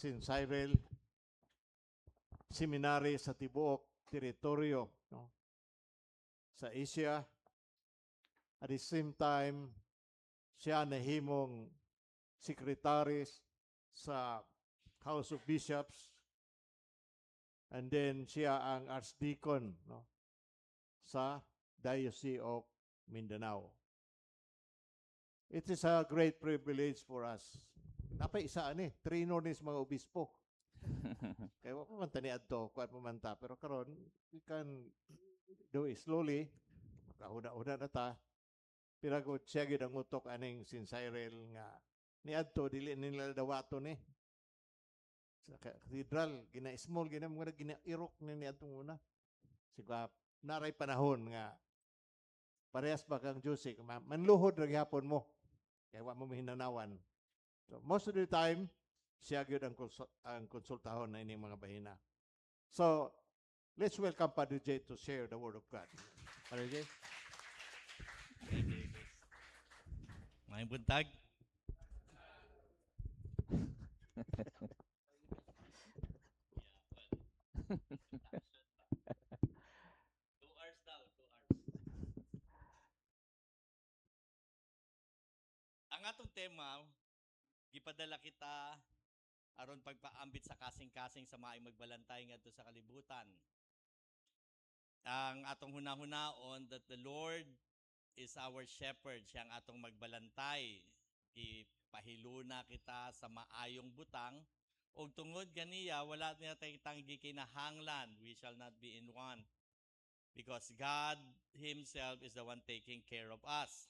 St. Cyril Seminary sa tibuok teritoryo, no? Sa Asia. At the same time, siya nahimong secretary sa House of Bishops, and then siya ang archdeacon, no, sa Diocese of Mindanao. It is a great privilege for us. Napay isa ani, trainer ni mga obispo. Kaya wa pa man tani adto, kuan pa man ta, pero karon we can do it slowly. Makahuna-una na ta. Pero ko siya gid ang utok aning St. Cyril nga ni adto dili nila dawato ni. Sa cathedral gina-small gina mga gina-irok ni adtong una. Sigwa naray panahon nga parehas ba kang Jose manluhod ra gyapon mo. Kaya wa mo mahinanawan. So most of the time siya gyud ang konsultahon na ining mga bahina. So let's welcome Padre J to share the word of God. Padre J. Maayong buntag. Ang atong tema, gipadala kita aron pagpaambit sa kasing-kasing sa maayong magbalantay ngadto sa kalibutan. Ang atong hunahunaon that the Lord is our shepherd, siya ang atong magbalantay. Ipahiluna kita sa maayong butang, ug tungod ganiya wala niya tayong gikinahanglan, we shall not be in want. Because God Himself is the one taking care of us.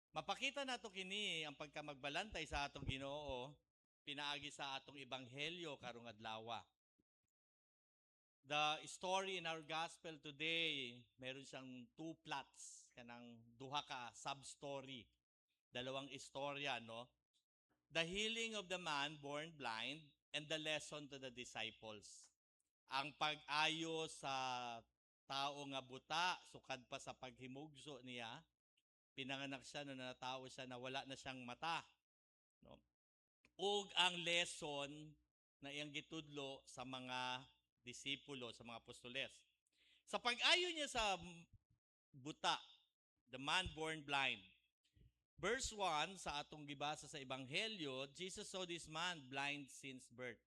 Mapakita nato kini ang pagkamagbalantay sa atong Ginoo pinaagi sa atong ebanghelyo karong adlaw. The story in our gospel today, meron siyang two plots, kanang duha ka sub-story. Dalawang istorya, no? The healing of the man born blind and the lesson to the disciples. Ang pag-ayo sa tao nga buta, sukad pa sa paghimugso niya, pinanganak siya no natao siya na wala na siyang mata, no? Ug ang lesson na iyang gitudlo sa mga disipulo, sa mga apostoles. Sa pag-ayo niya sa buta, the man born blind. Verse 1 sa atong gibasa sa ebanghelyo, Jesus saw this man blind since birth.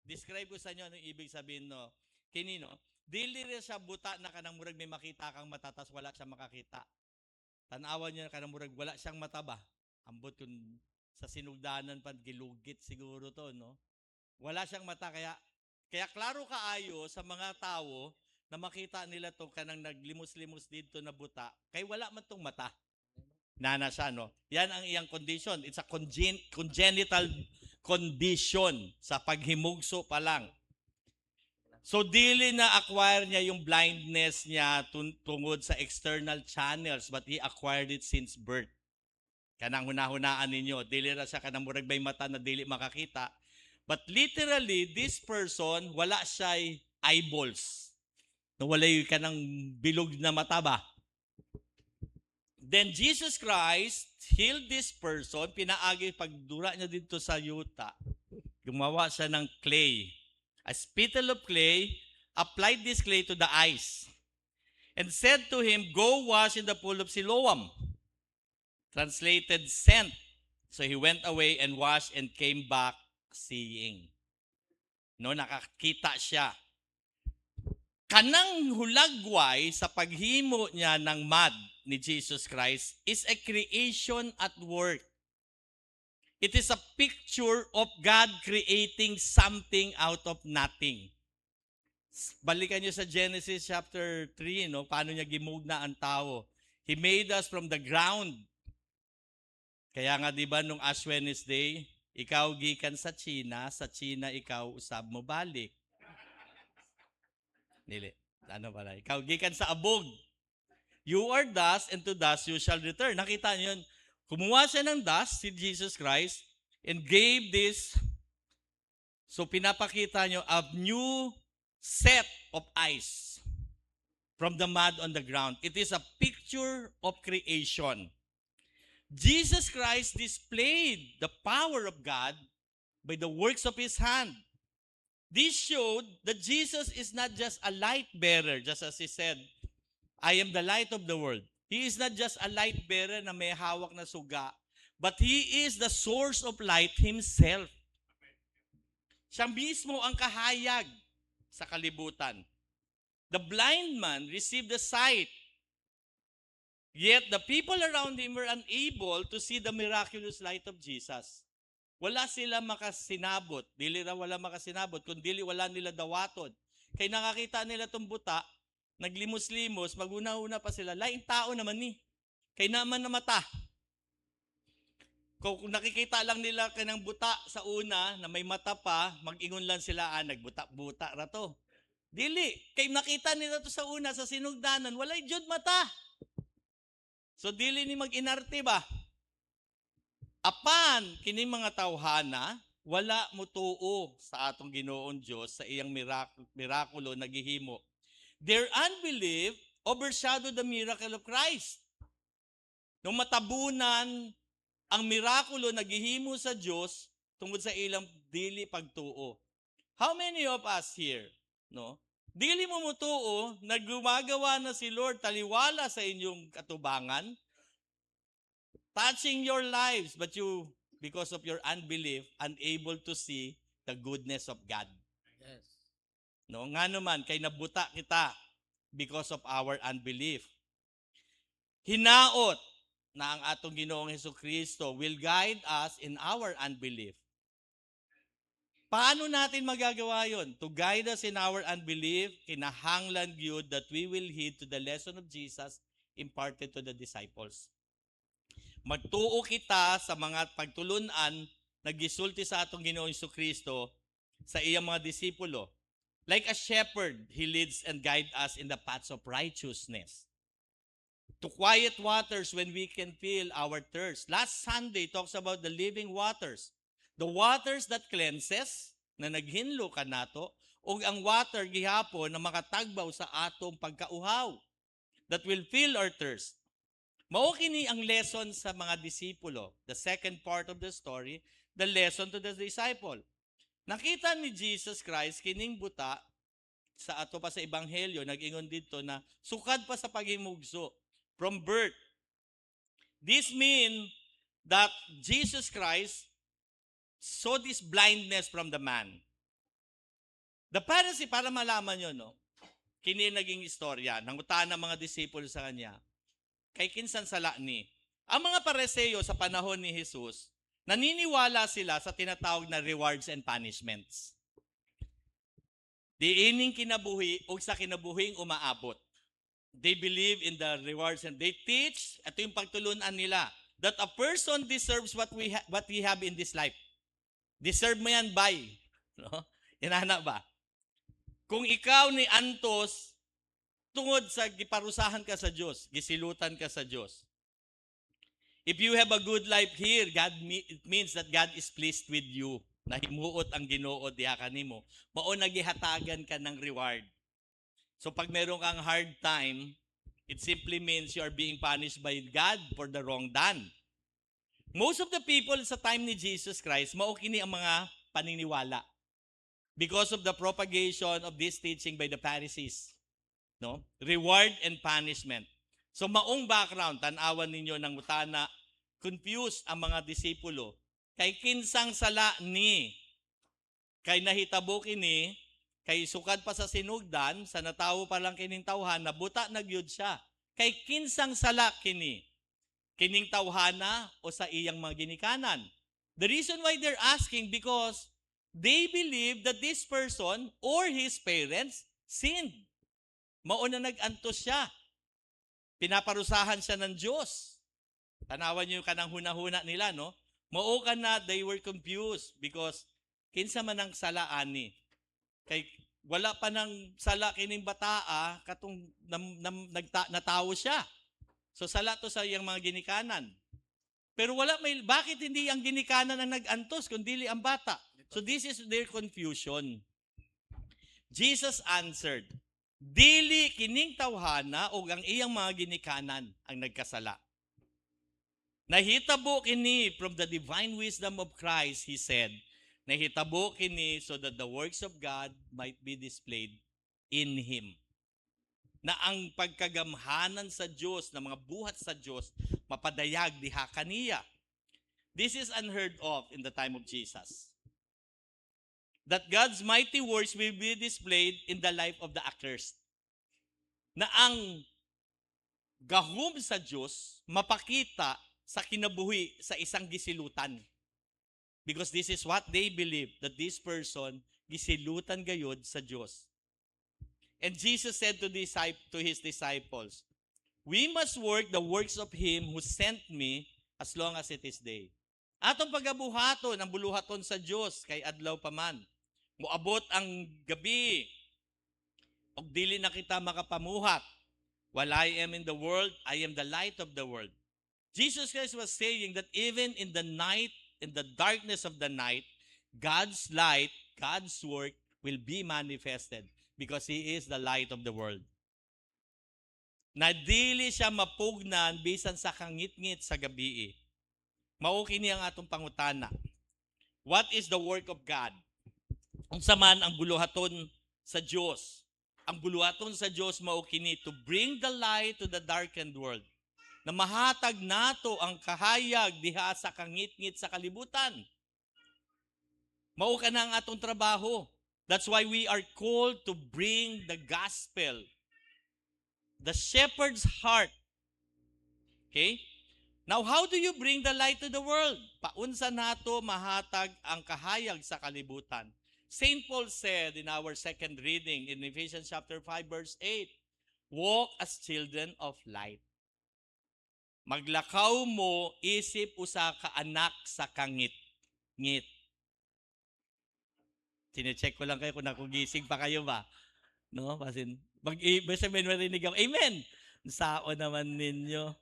Describe ko sa inyo anong ibig sabihin no. Kini no, dili ra siya buta na kanang murag may makita kang mata tas wala siya makakita. Tanawan niya kanang murag wala siyang mata ba? Ambot kun sa sinugdanan pa gilugit siguro to, no. Wala siyang mata kaya klaro kaayo sa mga tao na makita nila to kanang naglimos-limos dito na buta kay wala man tong mata. Nana siya, no? Yan ang iyang condition. It's a congenital condition sa paghimugso pa lang. So, dili na acquire niya yung blindness niya tungod sa external channels, but he acquired it since birth. Kanang hunahunaan ninyo, dili ra siya kanang murag may mata na dili makakita. But literally, this person, wala siya eyeballs. Walay kanang bilog na mata ba? Then Jesus Christ healed this person, pinaagi pagdura niya dito sa yuta. Gumawa siya ng clay. A spittle of clay, applied this clay to the eyes, and said to him, "Go wash in the pool of Siloam." Translated, sent. So he went away and washed and came back seeing. No, nakakita siya. Kanang hulagway sa paghimo niya ng mud ni Jesus Christ is a creation at work. It is a picture of God creating something out of nothing. Balikan niyo sa Genesis chapter 3, no? Paano niya gimugna ang tao. He made us from the ground. Kaya nga, di ba, nung Ash Wednesday, ikaw gikan sa China ikaw usab mo balik. Dili. Ano pala? Ikaw gikan sa abog. You are dust, and to dust you shall return. Nakita niyo yun. Kumuha siya ng dust, si Jesus Christ, and gave this. So pinapakita niyo a new set of eyes from the mud on the ground. It is a picture of creation. Jesus Christ displayed the power of God by the works of his hand. This showed that Jesus is not just a light bearer, just as he said, I am the light of the world. He is not just a light bearer na may hawak na suga, but he is the source of light himself. Siya mismo ang kahayag sa kalibutan. The blind man received the sight, yet the people around him were unable to see the miraculous light of Jesus. Wala sila makasinabot, dili ra wala makasinabot, kundi wala nila dawaton. Kaya nakakita nila itong buta, naglimos-limos, maguna-una pa sila, laing tao naman ni. Kaya naman na mata. Kung nakikita lang nila kanang buta sa una, na may mata pa, mag-ingon lang sila, nagbuta-buta ra to. Dili, kay nakita nila to sa una, sa sinugdanan, walay jud mata. So dili ni mag-inarte ba? Apan, kining mga tawhana, wala mo tuo sa atong Ginoong Diyos sa iyang mirakulo na gihimo. Their unbelief overshadowed the miracle of Christ. Nung matabunan ang mirakulo na gihimo sa Diyos tungod sa ilang dili pagtuo. How many of us here, no? Dili mo mutuo na gumagawa na si Lord taliwala sa inyong katubangan, touching your lives, but you, because of your unbelief, unable to see the goodness of God. Yes. No, nga naman, kay nabuta kita because of our unbelief. Hinaot na ang atong Ginoong Hesukristo will guide us in our unbelief. Paano natin magagawa yon? To guide us in our unbelief, kinahanglan yun that we will heed to the lesson of Jesus imparted to the disciples. Magtuo kita sa mga pagtulunan na gisulti sa atong Ginoong Hesukristo sa iyang mga disipulo. Like a shepherd, he leads and guides us in the paths of righteousness. To quiet waters when we can feel our thirst. Last Sunday talks about the living waters. The waters that cleanses, na naghinlo ka nato, o ang water gihapon na makatagbaw sa atong pagkauhaw, that will fill our thirst. Mao kini ang lesson sa mga disipulo. The second part of the story, the lesson to the disciple. Nakita ni Jesus Christ kining buta sa ato pa sa ebanghelyo, nag-ingon dito na sukad pa sa paghimugso from birth. This means that Jesus Christ saw this blindness from the man. The Pharisee, para malaman nyo, no, kini naging istorya, nangutaan ng mga disipulo sa kanya, kay kinsan sala ni. Ang mga Pariseo sa panahon ni Jesus, naniniwala sila sa tinatawag na rewards and punishments. Diining kinabuhi o sa kinabuhing umaabot. They believe in the rewards and they teach, ito yung pagtulunan nila, that a person deserves what we have in this life. Deserve mo yan, by. No? Inana ba? Kung ikaw ni Antos, tungod sa giparusahan ka sa Diyos, gisilutan ka sa Diyos. If you have a good life here, it means that God is pleased with you. Nahimuot ang Ginoo diha kanimo. Mao nagihatagan ka ng reward. So pag meron kang hard time, it simply means you are being punished by God for the wrong done. Most of the people sa time ni Jesus Christ, mao kini ang mga paniniwala because of the propagation of this teaching by the Pharisees. No? Reward and punishment. So maong background, tanawan ninyo ng utana, confused ang mga disipulo. Kay kinsang sala ni, kay nahitabo kini, kay sukad pa sa sinugdan, sa natawo pa lang kining tawhan, nabuta nagyud siya. Kay kinsang sala kini, kining tawhana o sa iyang mga ginikanan. The reason why they're asking, because they believe that this person or his parents sinned. Mauna nag-antos siya. Pinaparusahan siya ng Diyos. Tanawan niyo kanang huna-huna nila, no? Mao ka na, they were confused because kinsa man ang salaan ni. Kay wala pa nang sala kining bataa, katong natawo siya. So sala to sa iyang mga ginikanan. Pero bakit hindi ang ginikanan ang nag-antos, kundi ang bata? So this is their confusion. Jesus answered, dili kining tawhana o ang iyang mga ginikanan ang nagkasala. Nahitabo kini from the divine wisdom of Christ, he said, Nahitabo kini so that the works of God might be displayed in Him. Na ang pagkagamhanan sa Diyos, na mga buhat sa Diyos, mapadayag diha kaniya. This is unheard of in the time of Jesus. That God's mighty works will be displayed in the life of the accursed. Na ang gahom sa Diyos mapakita sa kinabuhi sa isang gisilutan. Because this is what they believe, that this person gisilutan gayod sa Diyos. And Jesus said to His disciples, we must work the works of Him who sent me as long as it is day. Atong pagabuhaton ang buluhaton sa Diyos kay adlaw pa man. Moabot ang gabi, og dili na kita makapamuhat. While I am in the world, I am the light of the world. Jesus Christ was saying that even in the night, in the darkness of the night, God's light, God's work will be manifested because He is the light of the world. Na dili siya mapugnan bisan sa kangit-ngit sa gabi. Mao kini ang atong pangutana. What is the work of God? Unsa man ang buluhaton sa Dios? Ang buluhaton sa Dios mao kini to bring the light to the darkened world. Na mahatag nato ang kahayag diha sa kangit-ngit sa kalibutan. Mao kana ang atong trabaho. That's why we are called to bring the gospel. The shepherd's heart. Okay? Now, how do you bring the light to the world? Paunsa nato mahatag ang kahayag sa kalibutan. St. Paul said in our second reading in Ephesians chapter 5 verse 8, walk as children of light. Maglakaw mo isip usa ka anak sa kangit-ngit. Sine-check ko lang kayo kung nakugising pa kayo ba. No? Basin, basta may marinig ako, amen! Sao naman ninyo.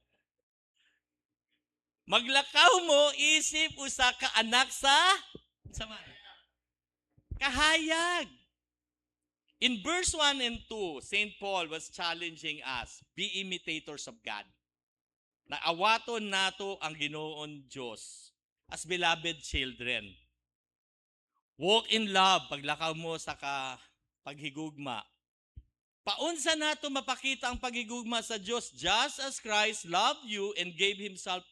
Maglakaw mo isip usa ka anak sa kahayag. In verse 1 and 2, St. Paul was challenging us, be imitators of God. Naawaton nato ang Ginoon Diyos as beloved children. Walk in love, paglakaw mo sa paghigugma. Paunsa nato mapakita ang paghigugma sa Diyos, just as Christ loved you and gave Himself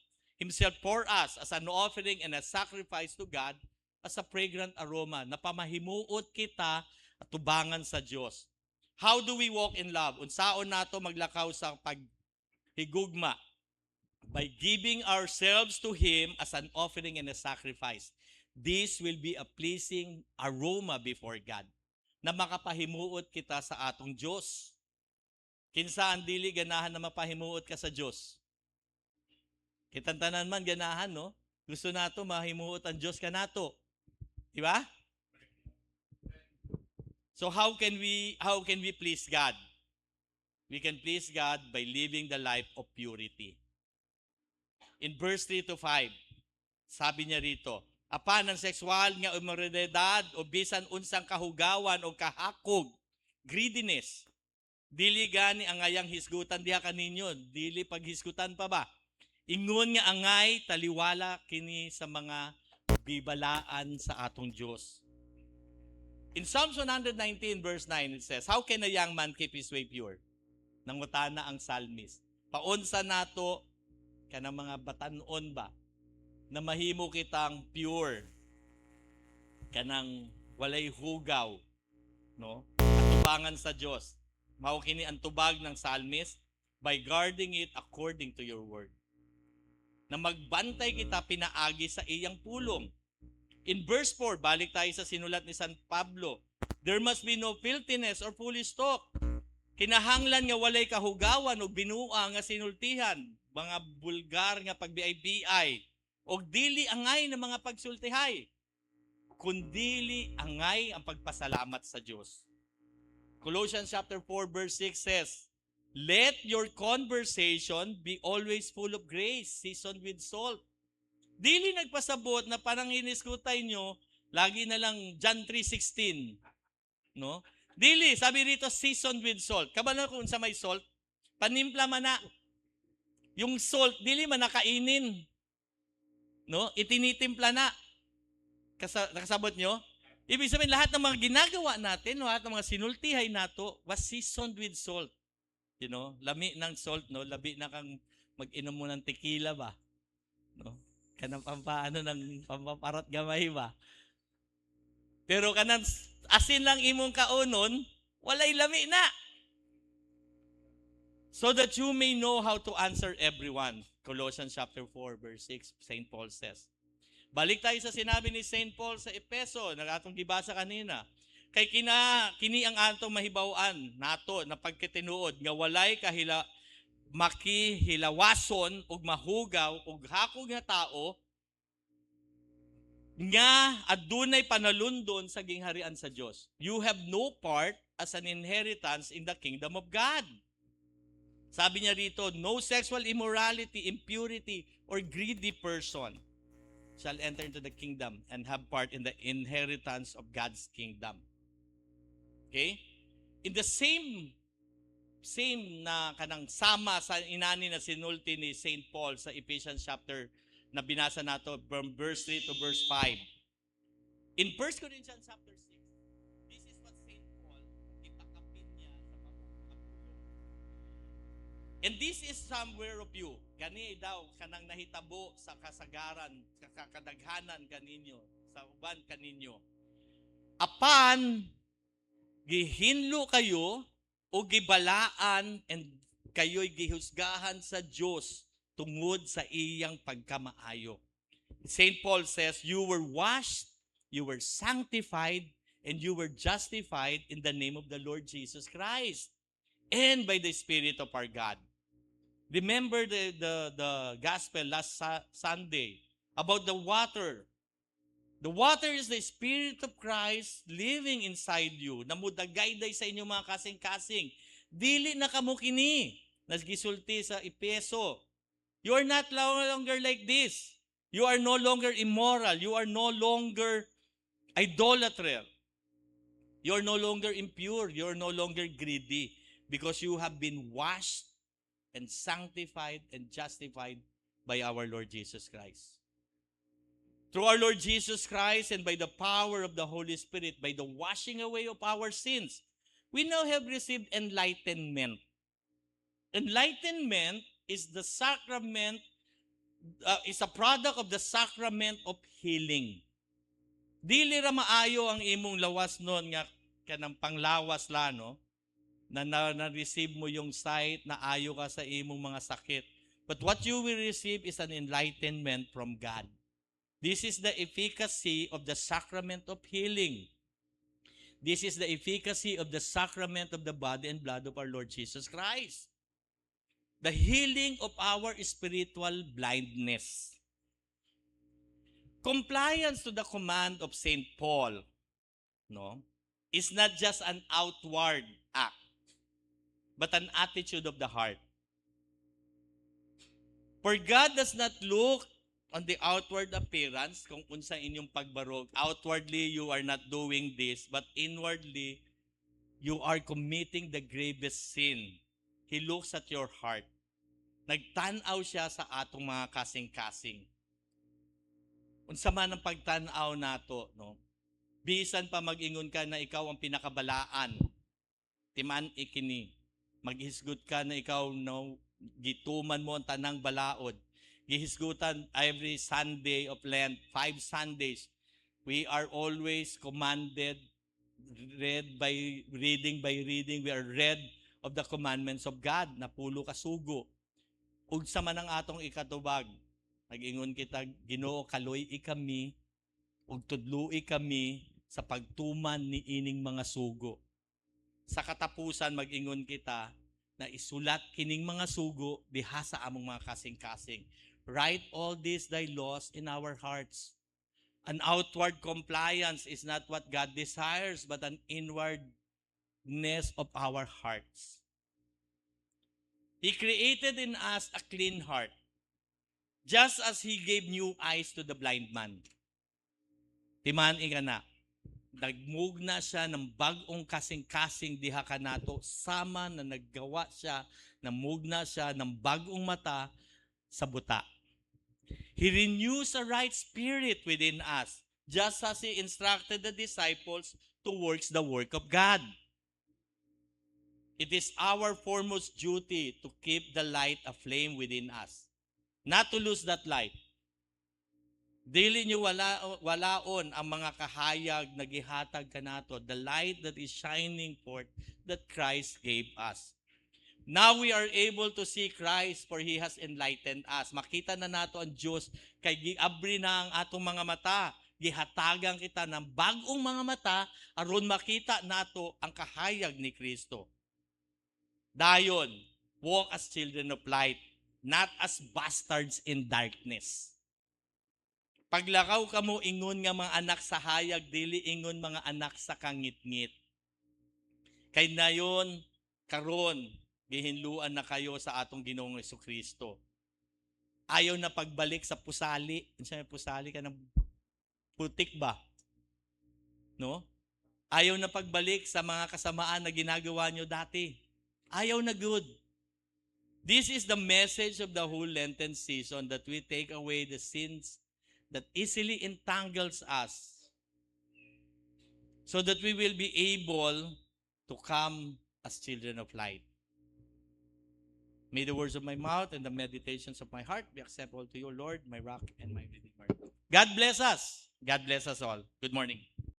for us as an offering and a sacrifice to God as a fragrant aroma, na pamahimuot kita at tubangan sa Diyos. How do we walk in love? Unsaon nato maglakaw sa paghigugma? By giving ourselves to Him as an offering and a sacrifice. This will be a pleasing aroma before God, na makapahimuot kita sa atong Diyos. Kinsa ang dili ganahan na mapahimuot ka sa Diyos? Kitantanan man ganahan, no? Gusto nato mahimuot ang Diyos kanato. Di ba? So how can we please God? We can please God by living the life of purity. In verse 3 to 5, sabi niya rito, apan ang sexual nga immoralidad o bisan unsang kahugawan o kahakog, greediness, dili gani ang ayang hisgutan diha kaninyo, dili paghisgutan pa ba? Ingon nga angay taliwala kini sa mga bibalaan sa atong Diyos. In Psalms 119 verse 9 it says, how can a young man keep his way pure? Nangutana ang psalmist. Paunsa nato kanang mga batanon ba na mahimo kitang pure, kanang walay hugaw, no? Atubangan sa Dios. Mao kini ang tubag ng psalmist, by guarding it according to your word. Na magbantay kita pinaagi sa iyang pulong. In verse 4, balik tayo sa sinulat ni San Pablo, there must be no filthiness or foolish talk. Kinahanglan nga walay kahugawan o binua nga sinultihan, mga bulgar nga pagbiay-biay, o dili angay na mga pagsultihay, kundili angay ang pagpasalamat sa Diyos. Colossians chapter 4 verse 6 says, let your conversation be always full of grace, seasoned with salt. Dili nagpasabot na parang hiniskutay nyo, lagi na lang John 3:16. No? Dili, sabi rito, seasoned with salt. Kabalo kung sa may salt, panimpla man na. Yung salt, dili man nakainin. No? Itinitimpla na. Nakasabot nyo? Ibig sabihin, lahat ng mga ginagawa natin, lahat ng mga sinultihay nato, was seasoned with salt. You know, lami ng salt, no? Labi na kang mag-inom mo ng tequila ba? No? Kanang pampaano ng pampaparot gamay ba? Pero kanang asin lang imong kaunon, walay lami na. So that you may know how to answer everyone. Colossians chapter 4, verse 6, St. Paul says. Balik tayo sa sinabi ni St. Paul sa Epeso, na atong gibasa kanina. Kay kini ang atong mahibaw-an nato na pagkatinuod nga walay makihilawason ug mahugaw ug hakog nga tao nga adunay panalundon sa gingharian sa Dios. You have no part as an inheritance in the kingdom of God. Sabi niya rito, no sexual immorality, impurity, or greedy person shall enter into the kingdom and have part in the inheritance of God's kingdom. Okay? In the same na kanang sama sa inani na sinulti ni St. Paul sa Ephesians chapter na binasa nato from verse 3 to verse 5. In 1 Corinthians chapter 6, this is what St. Paul ipakapin niya sa pagpapulong. And this is somewhere of you. Gani daw kanang nahitabo sa kasagaran, sa kadaghanan kaninyo, sa uban kaninyo. Apan gihinlo kayo o gibalaan and kayo'y gihusgahan sa Diyos tungod sa iyang pagkamaayo. St. Paul says, you were washed, you were sanctified, and you were justified in the name of the Lord Jesus Christ and by the Spirit of our God. Remember the gospel last Sunday about the water. The water is the Spirit of Christ living inside you. Namudagayday sa inyong mga kasing-kasing. Dili na kamo kini. Nasgisulti sa Epeso. You are not longer like this. You are no longer immoral. You are no longer idolater. You are no longer impure. You are no longer greedy. Because you have been washed and sanctified and justified by our Lord Jesus Christ. Through our Lord Jesus Christ and by the power of the Holy Spirit, by the washing away of our sins, we now have received enlightenment. Enlightenment is the sacrament, is a product of the sacrament of healing. Dili ra maayo ang imong lawas nun nga kanang panglawas la, no? Na-receive mo yung sight, na ayo ka sa imong mga sakit. But what you will receive is an enlightenment from God. This is the efficacy of the sacrament of healing. This is the efficacy of the sacrament of the body and blood of our Lord Jesus Christ. The healing of our spiritual blindness. Compliance to the command of St. Paul, no, is not just an outward act, but an attitude of the heart. For God does not look on the outward appearance, kung unsa inyong pagbarog. Outwardly, you are not doing this, but inwardly, you are committing the gravest sin. He looks at your heart. Nagtanaw siya sa atong mga kasing-kasing. Unsa man ang pagtanaw nato, no? Bisan pa mag-ingon ka na ikaw ang pinakabalaan, timan ikini. Maghisgot ka na ikaw, no, gituman mo ang tanang balaod. Gihisgutan every Sunday of Lent, 5 Sundays. We are always commanded, reading by reading, we are read of the commandments of God, na pulo ka sugo. Ug sa man ang atong ikatubag, nag-ingon kita, Ginoo, kaloy ikami, ug tudloi kami sa pagtuman ni ining mga sugo. Sa katapusan, mag-ingon kita na isulat kining mga sugo diha sa among mga kasing-kasing. Write all these thy laws in our hearts. An outward compliance is not what God desires, but an inwardness of our hearts. He created in us a clean heart, just as He gave new eyes to the blind man. Timan ka na, nagmugna siya ng bagong kasing-kasing diha ka nato, sama na naggawa siya, namugna siya ng bagong mata sa buta. He renews a right spirit within us. just as He instructed the disciples to work the work of God. It is our foremost duty to keep the light aflame within us. Not to lose that light. Dili nyo walaon ang mga kahayag na gihatag kanato, the light that is shining forth that Christ gave us. Now we are able to see Christ for He has enlightened us. Makita na nato ang Diyos kay giabri na ang atong mga mata. Gihatagan kita ng bagong mga mata aron makita nato ang kahayag ni Kristo. Dayon, walk as children of light, not as bastards in darkness. Paglakaw ka mo, ingon nga mga anak sa hayag, dili ingon mga anak sa kangit-ngit. Kay nayon, karon, gihinluan na kayo sa atong Ginoong Jesucristo. Ayaw na pagbalik sa pusali. Ano pusali ka ng putik ba? No? Ayaw na pagbalik sa mga kasamaan na ginagawa nyo dati. Ayaw na good. This is the message of the whole Lenten season, that we take away the sins that easily entangles us, so that we will be able to come as children of light. May the words of my mouth and the meditations of my heart be acceptable to you, Lord, my rock and my redeemer. God bless us. God bless us all. Good morning.